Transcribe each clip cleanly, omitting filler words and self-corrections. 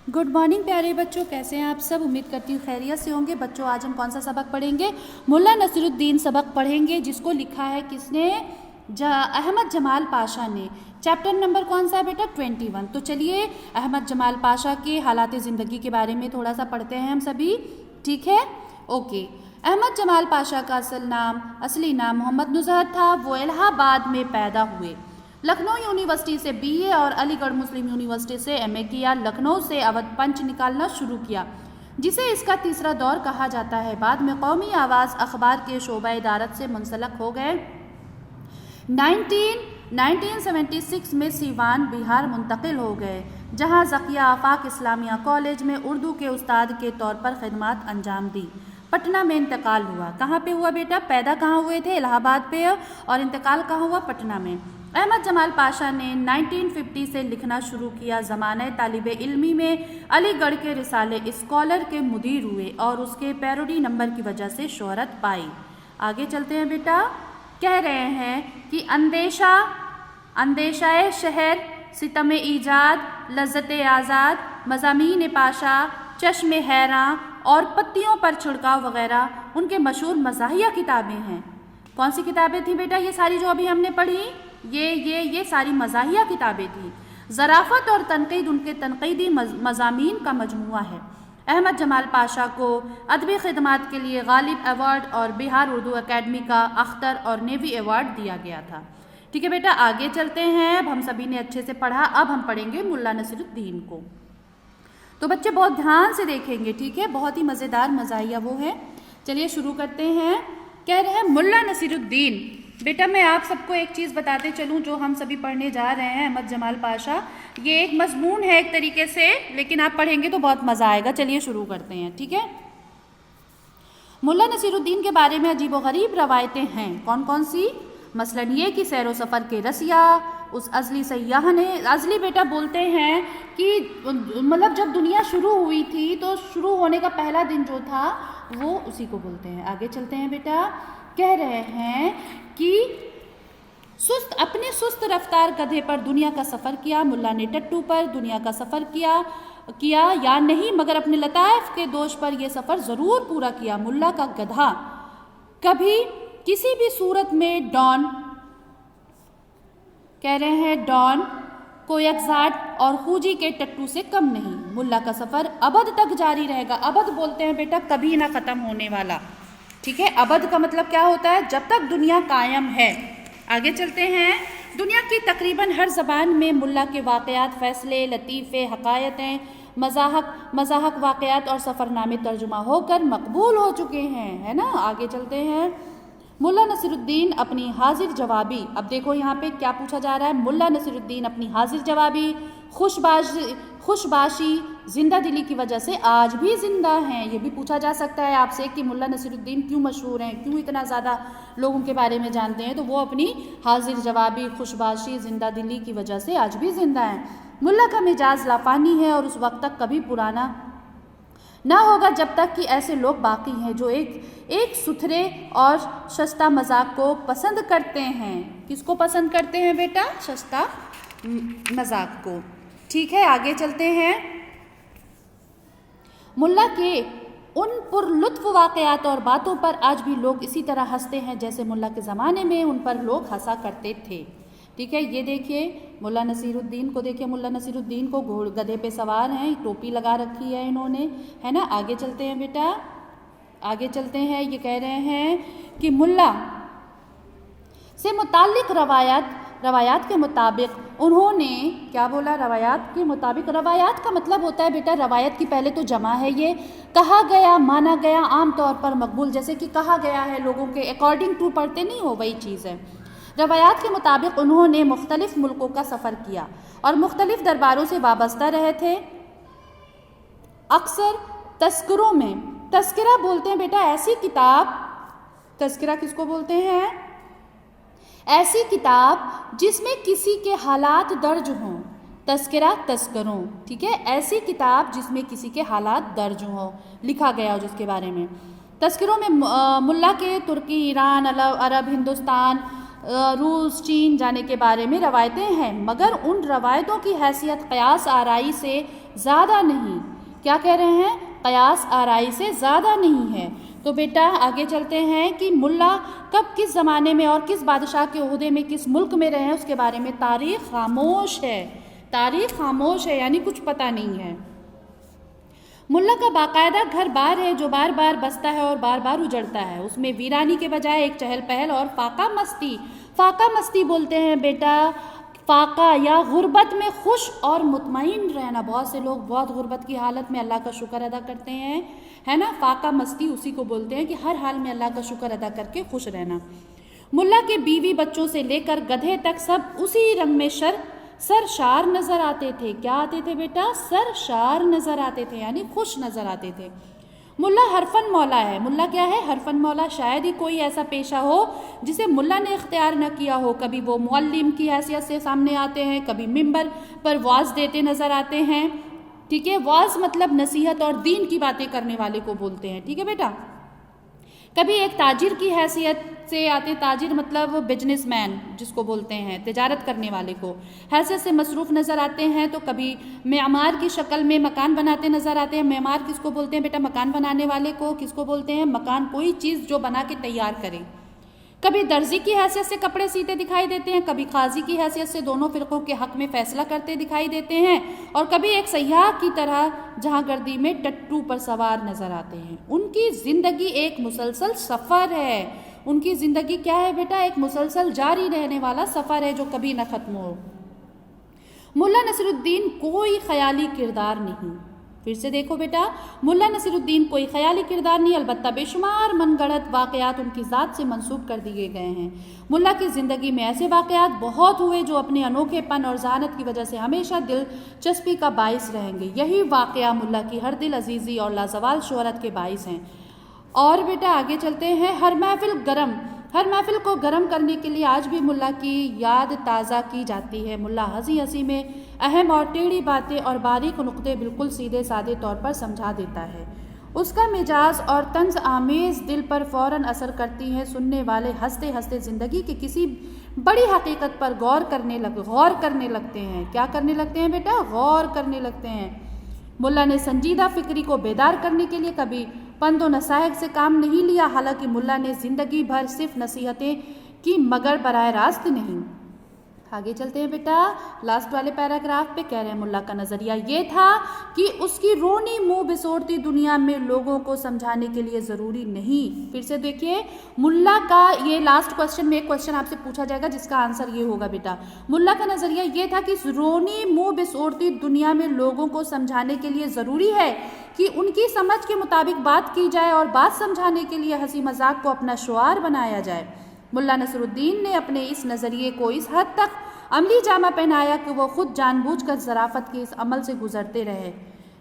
Good morning प्यारे बच्चों, कैसे हैं आप सब। उम्मीद करती हूँ खैरियत से होंगे। बच्चों आज हम कौन सा सबक पढ़ेंगे? मुल्ला नसीरुद्दीन सबक पढ़ेंगे, जिसको लिखा है किसने? अहमद जमाल पाशा ने। चैप्टर नंबर कौन सा है बेटा? 21। तो चलिए अहमद जमाल पाशा के हालात ज़िंदगी के बारे में थोड़ा सा पढ़ते हैं हम सभी, ठीक है? ओके। अहमद जमाल पाशा का असली नाम मोहम्मद नुज़हत था। वो इलाहाबाद में पैदा हुए। लखनऊ यूनिवर्सिटी से बीए और अलीगढ़ मुस्लिम यूनिवर्सिटी से एमए किया। लखनऊ से अवध पंच निकालना शुरू किया, जिसे इसका तीसरा दौर कहा जाता है। बाद में कौमी आवाज़ अखबार के शोबा इदारत से मुंसलक हो गए। 1976 में सीवान बिहार मुंतकिल हो गए, जहां ज़किया आफाक इस्लामिया कॉलेज में उर्दू के उस्ताद के तौर पर खिदमत अंजाम दी। पटना में इंतकाल हुआ। कहाँ पे हुआ बेटा? पैदा कहाँ हुए थे? इलाहाबाद पे, और इंतकाल कहाँ हुआ? पटना में। अहमद जमाल पाशा ने 1950 से लिखना शुरू किया। ज़माने तालिबे इल्मी में अलीगढ़ के रिसाले स्कॉलर के मुदीर हुए और उसके पैरोडी नंबर की वजह से शोहरत पाई। आगे चलते हैं बेटा। कह रहे हैं कि अंदेशाए शहर, सितम ईजाद, लज्जत आज़ाद, मज़ामीन पाशा, चश्मे हैरां और पत्तियों पर छिड़काव वगैरह उनके मशहूर मज़ाहिया किताबें हैं। कौन सी किताबें थी बेटा? ये सारी जो अभी हमने पढ़ी, ये सारी मज़ाहिया किताबें थी। ज़राफ़त और तनक़ीद उनके तनक़ीदी मज़ामीन का मजमुआ है। अहमद जमाल पाशा को अदबी ख़िदमत के लिए गालिब अवार्ड और बिहार उर्दू अकेडमी का अख्तर और नेवी अवार्ड दिया गया था। ठीक है बेटा, आगे चलते हैं। अब हम सभी ने अच्छे से पढ़ा, अब हम पढ़ेंगे मुल्ला नसीरुद्दीन को। तो बच्चे बहुत ध्यान से देखेंगे, ठीक है? बहुत ही मज़ेदार मज़ाहिया वो है। चलिए शुरू करते हैं। कह रहे हैं मुल्ला नसीरुद्दीन। बेटा मैं आप सबको एक चीज़ बताते चलूँ, जो हम सभी पढ़ने जा रहे हैं अहमद जमाल पाशा, ये एक मजमून है एक तरीके से, लेकिन आप पढ़ेंगे तो बहुत मज़ा आएगा। चलिए शुरू करते हैं, ठीक है? मुल्ला नसीरुद्दीन के बारे में अजीब व गरीब रवायतें हैं। कौन कौन सी? मसलन ये कि सैर व सफ़र के रसिया उस अज़ली सयाह ने, अज़ली बेटा बोलते हैं कि मतलब जब दुनिया शुरू हुई थी तो शुरू होने का पहला दिन जो था वो उसी को बोलते हैं। आगे चलते हैं बेटा। कह रहे हैं कि अपने सुस्त रफ्तार गधे पर दुनिया का सफ़र किया। मुल्ला ने टट्टू पर दुनिया का सफ़र किया या नहीं, मगर अपने लताइफ के दोष पर यह सफ़र ज़रूर पूरा किया। मुल्ला का गधा कभी किसी भी सूरत में डॉन, कह रहे हैं डॉन, कोयकजाट और खूजी के टट्टू से कम नहीं। मुल्ला का सफ़र अबद तक जारी रहेगा। अबद बोलते हैं बेटा कभी ना ख़त्म होने वाला, ठीक है? अबद का मतलब क्या होता है? जब तक दुनिया कायम है। आगे चलते हैं। दुनिया की तकरीबन हर ज़बान में मुल्ला के वाक़यात, फ़ैसले, लतीफ़े, हकायतें, मज़ाहक वाक़यात और सफ़रनामे तर्जुमा होकर मकबूल हो चुके हैं, है ना? आगे चलते हैं। मुल्ला नसीरुद्दीन अपनी हाजिर जवाबी, अब देखो यहाँ पे क्या पूछा जा रहा है। मुल्ला नसीरुद्दीन अपनी हाजिर जवाबी, खुशबाशी, जिंदा दिली की वजह से आज भी ज़िंदा हैं। ये भी पूछा जा सकता है आपसे कि मुल्ला नसीरुद्दीन क्यों मशहूर हैं, क्यों इतना ज़्यादा लोग उनके बारे में जानते हैं? तो वो अपनी हाजिर जवाबी, खुशबाशी, जिंदा दिली की वजह से आज भी ज़िंदा हैं। मुल्ला का मिजाज लाफानी है और उस वक्त तक कभी पुराना ना होगा जब तक कि ऐसे लोग बाकी हैं जो एक सुथरे और सस्ता मजाक को पसंद करते हैं। किसको पसंद करते हैं बेटा? सस्ता मजाक को, ठीक है? आगे चलते हैं। मुल्ला के उन पुरलुत्फ वाक़यात और बातों पर आज भी लोग इसी तरह हंसते हैं जैसे मुल्ला के ज़माने में उन पर लोग हंसा करते थे, ठीक है? ये देखिए मुल्ला नसीरुद्दीन को, देखिए मुल्ला नसीरुद्दीन को गधे पे सवार हैं, टोपी लगा रखी है इन्होंने, है ना? आगे चलते हैं बेटा, आगे चलते हैं। ये कह रहे हैं कि मुल्ला से मुताल्लिक़ रवायात के मुताबिक उन्होंने क्या बोला? रवायात के मुताबिक। रवायात का मतलब होता है बेटा, रवायत की पहले तो जमा है ये, कहा गया, माना गया, आम तौर पर मकबूल, जैसे कि कहा गया है लोगों के अकॉर्डिंग टू पढ़ते नहीं हो, वही चीज़ है। रवायात के मुताबिक उन्होंने मुख्तलिफ मुल्कों का सफ़र किया और मुख्तलिफ दरबारों से वाबस्ता रहे थे। अक्सर तस्करों में, तस्करा बोलते हैं बेटा ऐसी किताब, तस्करा किसको बोलते हैं? ऐसी किताब जिसमें किसी के हालात दर्ज हों। तस्करा तस्करों, ठीक है? ऐसी किताब जिसमें किसी के हालात दर्ज हों, लिखा गया हो जिसके बारे में। तस्करों में मुल्ला के तुर्की, ईरान, अरब, हिंदुस्तान, रूस, चीन जाने के बारे में रवायतें हैं, मगर उन रवायतों की हैसियत क़यास आराई से زیادہ نہیں. کیا کہہ رہے ہیں؟ قیاس آرائی سے زیادہ نہیں ہے. تو بیٹا آگے چلتے ہیں کہ ملا کب کس زمانے میں اور کس بادشاہ کے عہدے میں کس ملک میں رہے ہیں اس کے بارے میں تاریخ خاموش ہے. تاریخ خاموش ہے یعنی کچھ پتہ نہیں ہے. ملا کا باقاعدہ گھر بار ہے جو بار بار بستا ہے اور بار بار اجڑتا ہے. اس میں ویرانی کے بجائے ایک چہل پہل اور فاقہ مستی بولتے ہیں بیٹا. فاقہ یا غربت میں خوش اور مطمئن رہنا. بہت سے لوگ بہت غربت کی حالت میں اللہ کا شکر ادا کرتے ہیں، ہے نا. فاقہ مستی اسی کو بولتے ہیں کہ ہر حال میں اللہ کا شکر ادا کر کے خوش رہنا. ملا کے بیوی بچوں سے لے کر گدھے تک سب اسی رنگ میں سرشار نظر آتے تھے. کیا آتے تھے بیٹا؟ سرشار نظر آتے تھے یعنی خوش نظر آتے تھے. ملا حرفن مولا ہے. ملا کیا ہے؟ حرفن مولا. شاید ہی کوئی ایسا پیشہ ہو جسے ملا نے اختیار نہ کیا ہو. کبھی وہ معلم کی حیثیت سے سامنے آتے ہیں، کبھی ممبر پر واعظ دیتے نظر آتے ہیں. ٹھیک ہے، واعظ مطلب نصیحت اور دین کی باتیں کرنے والے کو بولتے ہیں. ٹھیک ہے بیٹا. کبھی ایک تاجر کی حیثیت سے آتے. تاجر مطلب بزنس مین جس کو بولتے ہیں، تجارت کرنے والے کو حیثیت سے مصروف نظر آتے ہیں. تو کبھی معمار کی شکل میں مکان بناتے نظر آتے ہیں. معمار کس کو بولتے ہیں بیٹا؟ مکان بنانے والے کو. کس کو بولتے ہیں؟ مکان کوئی چیز جو بنا کے تیار کرے. کبھی درزی کی حیثیت سے کپڑے سیتے دکھائی دیتے ہیں. کبھی قاضی کی حیثیت سے دونوں فرقوں کے حق میں فیصلہ کرتے دکھائی دیتے ہیں. اور کبھی ایک سیاح کی طرح جہاں گردی میں ٹٹو پر سوار نظر آتے ہیں. ان کی زندگی ایک مسلسل سفر ہے. ان کی زندگی کیا ہے بیٹا؟ ایک مسلسل جاری رہنے والا سفر ہے جو کبھی نہ ختم ہو. ملا نصر الدین کوئی خیالی کردار نہیں. پھر سے دیکھو بیٹا، ملا نصر الدین کوئی خیالی کردار نہیں، البتہ بے شمار من گڑت واقعات ان کی ذات سے منسوب کر دیے گئے ہیں. ملا کی زندگی میں ایسے واقعات بہت ہوئے جو اپنے انوکھے پن اور ذہانت کی وجہ سے ہمیشہ دلچسپی کا باعث رہیں گے. یہی واقعہ ملا کی ہر دل عزیزی اور لازوال شہرت کے باعث ہیں. اور بیٹا آگے چلتے ہیں. ہر محفل کو گرم کرنے کے لیے آج بھی ملا کی یاد تازہ کی جاتی ہے. ملا ہنسی میں اہم اور ٹیڑھی باتیں اور باریک نقطے بالکل سیدھے سادے طور پر سمجھا دیتا ہے. اس کا مزاج اور طنز آمیز دل پر فوراً اثر کرتی ہیں. سننے والے ہنستے ہنستے زندگی کی کسی بڑی حقیقت پر غور کرنے لگتے ہیں. کیا کرنے لگتے ہیں بیٹا؟ غور کرنے لگتے ہیں. ملا نے سنجیدہ فکری کو بیدار کرنے کے لیے کبھی پند و نصائح سے کام نہیں لیا. حالانکہ ملا نے زندگی بھر صرف نصیحتیں کی مگر براہ راست نہیں. آگے چلتے ہیں بیٹا. لاسٹ والے پیراگراف پہ کہہ رہے ہیں ملا کا نظریہ یہ تھا کہ اس کی رونی منہ بسوڑتی دنیا میں لوگوں کو سمجھانے کے لیے ضروری نہیں. پھر سے دیکھیے ملا کا یہ لاسٹ کوشچن میں ایک کوشچن آپ سے پوچھا جائے گا جس کا آنسر یہ ہوگا بیٹا. ملا کا نظریہ یہ تھا کہ رونی منہ بسوڑتی دنیا میں لوگوں کو سمجھانے کے لیے ضروری ہے کہ ان کی سمجھ کے مطابق بات کی جائے اور بات سمجھانے کے لیے ہنسی مذاق کو اپنا شعار بنایا جائے. ملا نصر الدین نے اپنے اس نظریے کو اس حد تک عملی جامہ پہنایا کہ وہ خود جان بوجھ کر ظرافت کے اس عمل سے گزرتے رہے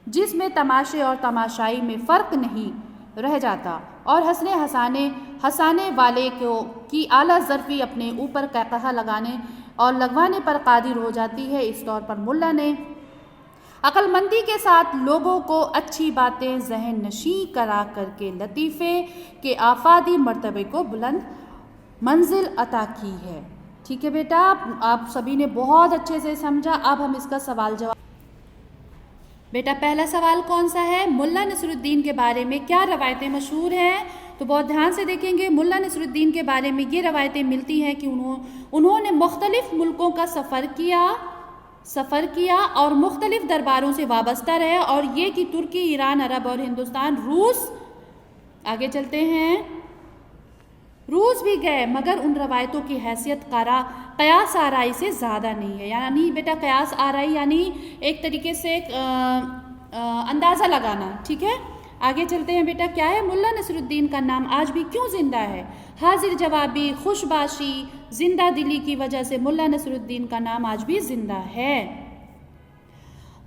جس میں تماشے اور تماشائی میں فرق نہیں رہ جاتا اور ہنسانے والے کی اعلیٰ ظرفی اپنے اوپر قہقہہ لگانے اور لگوانے پر قادر ہو جاتی ہے. اس طور پر ملا نے عقل مندی کے ساتھ لوگوں کو اچھی باتیں ذہن نشیں کرا کر کے لطیفے کے آفادی مرتبے کو بلند منزل عطا کی ہے. ٹھیک ہے بیٹا، آپ سبھی نے بہت اچھے سے سمجھا. اب ہم اس کا سوال جواب. بیٹا پہلا سوال کون سا ہے؟ ملا نصر الدین کے بارے میں کیا روایتیں مشہور ہیں؟ تو بہت دھیان سے دیکھیں گے. ملا نصر الدین کے بارے میں یہ روایتیں ملتی ہیں کہ انہوں نے مختلف ملکوں کا سفر کیا اور مختلف درباروں سے وابستہ رہے، اور یہ کہ ترکی، ایران، عرب اور ہندوستان، روس. آگے چلتے ہیں. روس بھی گئے مگر ان روایتوں کی حیثیت قیاس آرائی سے زیادہ نہیں ہے. یعنی بیٹا قیاس آرائی یعنی ایک طریقے سے اندازہ لگانا. ٹھیک ہے، آگے چلتے ہیں بیٹا. کیا ہے ملا نصر الدین کا نام آج بھی کیوں زندہ ہے؟ حاضر جوابی، خوش باشی، زندہ دلی کی وجہ سے ملا نصر الدین کا نام آج بھی زندہ ہے.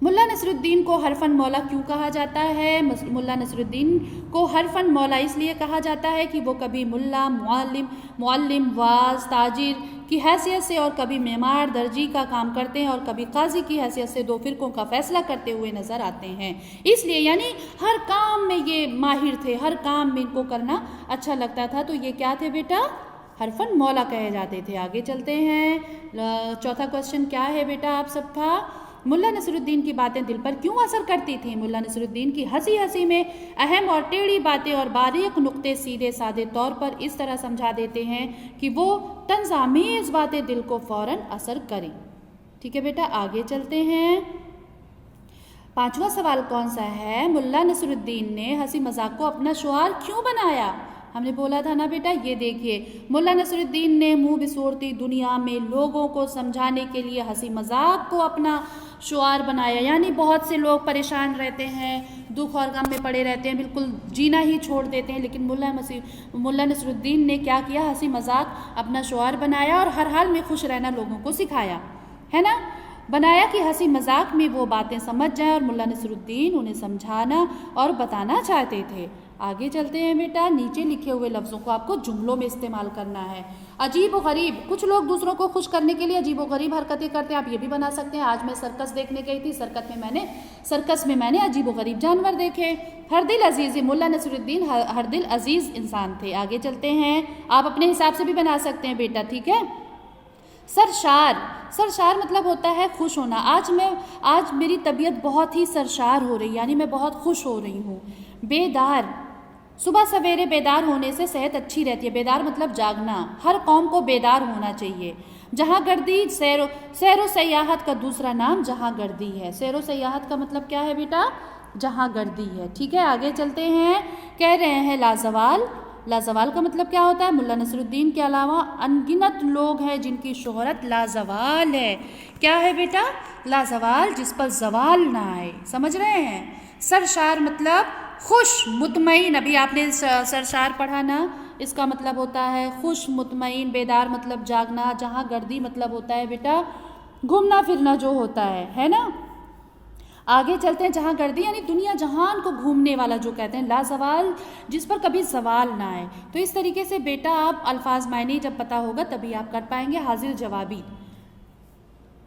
ملا نصر الدین کو حرفن مولا کیوں کہا جاتا ہے؟ ملا نصر الدین کو حرفن مولا اس لیے کہا جاتا ہے کہ وہ کبھی ملا، معلم، واعظ، تاجر کی حیثیت سے اور کبھی معمار، درجی کا کام کرتے ہیں اور کبھی قاضی کی حیثیت سے دو فرقوں کا فیصلہ کرتے ہوئے نظر آتے ہیں. اس لیے یعنی ہر کام میں یہ ماہر تھے، ہر کام میں ان کو کرنا اچھا لگتا تھا. تو یہ کیا تھے بیٹا؟ حرفن مولا کہے جاتے تھے. آگے چلتے ہیں. چوتھا کوشچن کیا ہے بیٹا آپ سب کا؟ मुल्ला नसरुद्दीन की बातें दिल पर क्यों असर करती थीं? मुल्ला नसरुद्दीन की हंसी हंसी में अहम और टेढ़ी बातें और बारीक नुक्ते सीधे साधे तौर पर इस तरह समझा देते हैं कि वो तंज़ामेज़ बातें दिल को फ़ौरन असर करें। ठीक है बेटा, आगे चलते हैं। 5वां सवाल कौन सा है? मुल्ला नसरुद्दीन ने हंसी मजाक को अपना शुआर क्यों बनाया? हमने बोला था ना बेटा, ये देखिए, मुल्ला नसरुद्दीन ने मुंह बिसोरती दुनिया में लोगों को समझाने के लिए हंसी मजाक को अपना शुआर बनाया। यानी बहुत से लोग परेशान रहते हैं, दुख और गम में पड़े रहते हैं, बिल्कुल जीना ही छोड़ देते हैं, लेकिन मुल्ला नसरुद्दीन ने क्या किया? हंसी मजाक अपना शुआर बनाया और हर हाल में खुश रहना लोगों को सिखाया, है ना। बनाया कि हंसी मजाक में वो बातें समझ जाएं और मुल्ला नसरुद्दीन उन्हें समझाना और बताना चाहते थे। आगे चलते हैं बेटा। नीचे लिखे हुए लफ्ज़ों को आपको जुमलों में इस्तेमाल करना है। अजीब व गरीब, कुछ लोग दूसरों को खुश करने के लिए अजीब व गरीब हरकतें करते हैं। आप ये भी बना सकते हैं, आज मैं सर्कस देखने गई थी, सर्कस में मैंने अजीब व गरीब जानवर देखे। हर दिल अजीज़, मुल्ला नसरुद्दीन हर दिल अजीज़ इंसान थे। आगे चलते हैं, आप अपने हिसाब से भी बना सकते हैं बेटा, ठीक है। सरशार मतलब होता है खुश होना। आज मेरी तबीयत बहुत ही सरशार हो रही, यानी मैं बहुत खुश हो रही हूँ। बेदार, सुबह सवेरे बेदार होने से सेहत अच्छी रहती है। बेदार मतलब जागना, हर कौम को बेदार होना चाहिए। जहाँ गर्दी, सैरो सयाहत का दूसरा नाम जहाँ गर्दी है। सैरो सयाहत का मतलब क्या है बेटा? जहाँ गर्दी है। ठीक है, आगे चलते हैं। कह रहे हैं लाजवाल। लाजवाल का मतलब क्या होता है? मुल्ला नसरुद्दीन के अलावा अनगिनत लोग हैं जिनकी शोहरत लाजवाल है। क्या है बेटा? लाजवाल, जिस पर जवाल ना आए। समझ रहे हैं? सरशार मतलब खुश, मुतमईन। अभी आपने सरशार पढ़ा ना, इसका मतलब होता है खुश, मुतमईन। बेदार मतलब जागना। जहाँ गर्दी मतलब होता है बेटा घूमना फिरना जो होता है ना। आगे चलते हैं। जहाँ गर्दी यानी दुनिया जहान को घूमने वाला जो कहते हैं। लाजवाल, जिस पर कभी सवाल ना आए। तो इस तरीके से बेटा आप अल्फाज मायने जब पता होगा तभी आप कर पाएंगे। हाजिर जवाबी,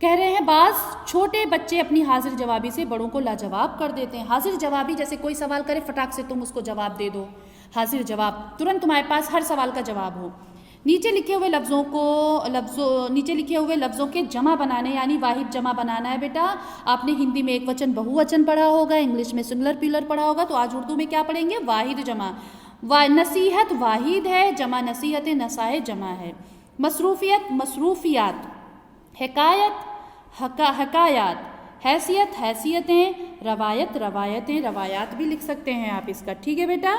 कह रहे हैं बाज छोटे बच्चे अपनी हाजिर जवाबी से बड़ों को लाजवाब कर देते हैं। हाजिर जवाबी, जैसे कोई सवाल करे फटाक से तुम उसको जवाब दे दो। हाजिर जवाब, तुरंत तुम्हारे पास हर सवाल का जवाब हो। नीचे लिखे हुए लफ्ज़ों के जमा बनाने, यानी वाहिद जमा बनाना है बेटा। आपने हिंदी में एक वचन बहुवचन पढ़ा होगा, इंग्लिश में सिंगुलर प्लूरल पढ़ा होगा, तो आज उर्दू में क्या पढ़ेंगे? वाहिद जमा। नसीहत वाहिद है, जमा नसीहत, नसाए जमा है। मसरूफियत मसरूफियात, हकायत, हैसियत हैसियतें, रवायत रवायतें, रवायात भी लिख सकते हैं आप इसका। ठीक है बेटा,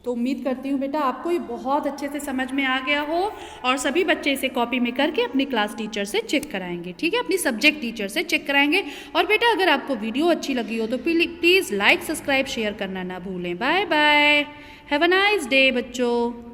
तो उम्मीद करती हूँ बेटा आपको ये बहुत अच्छे से समझ में आ गया हो और सभी बच्चे इसे कॉपी में करके अपनी क्लास टीचर से चेक कराएंगे। ठीक है, अपनी सब्जेक्ट टीचर से चेक कराएंगे। और बेटा अगर आपको वीडियो अच्छी लगी हो तो प्लीज़ लाइक, सब्सक्राइब, शेयर करना ना भूलें। Bye bye, have a nice day बच्चों।